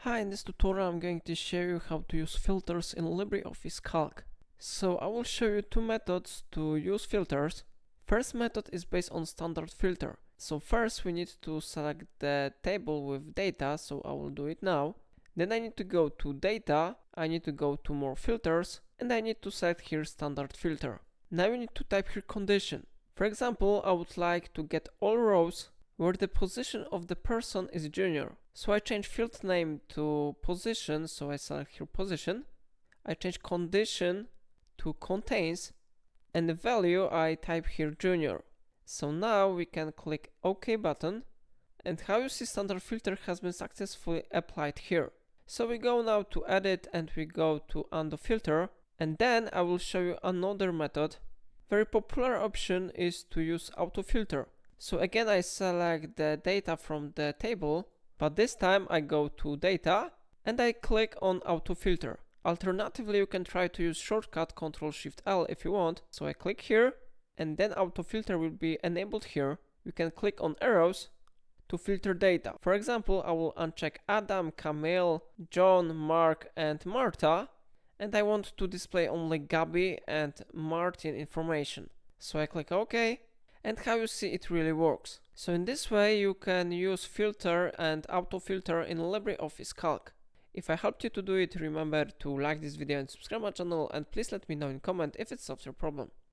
Hi, in this tutorial I'm going to show you how to use filters in LibreOffice Calc. So I will show you two methods to use filters. First method is based on standard filter. So first we need to select the table with data, so I will do it now. Then I need to go to data, I need to go to more filters, and I need to select here standard filter. Now we need to type here condition. For example, I would like to get all rows where the position of the person is junior. So I change field name to position, so I select here position. I change condition to contains, and the value I type here junior. So now we can click OK button, and how you see standard filter has been successfully applied here. So we go now to edit and we go to undo filter, and then I will show you another method. Very popular option is to use AutoFilter. So again I select the data from the table, but this time I go to data and I click on AutoFilter. Alternatively, you can try to use shortcut Ctrl+Shift+L if you want. So I click here and then AutoFilter will be enabled here. You can click on arrows to filter data. For example, I will uncheck Adam, Camille, John, Mark and Martha, and I want to display only Gabby and Martin information. So I click OK. And how you see it really works. So in this way you can use filter and AutoFilter in LibreOffice Calc. If I helped you to do it, remember to like this video and subscribe my channel, and please let me know in comment if it solves your problem.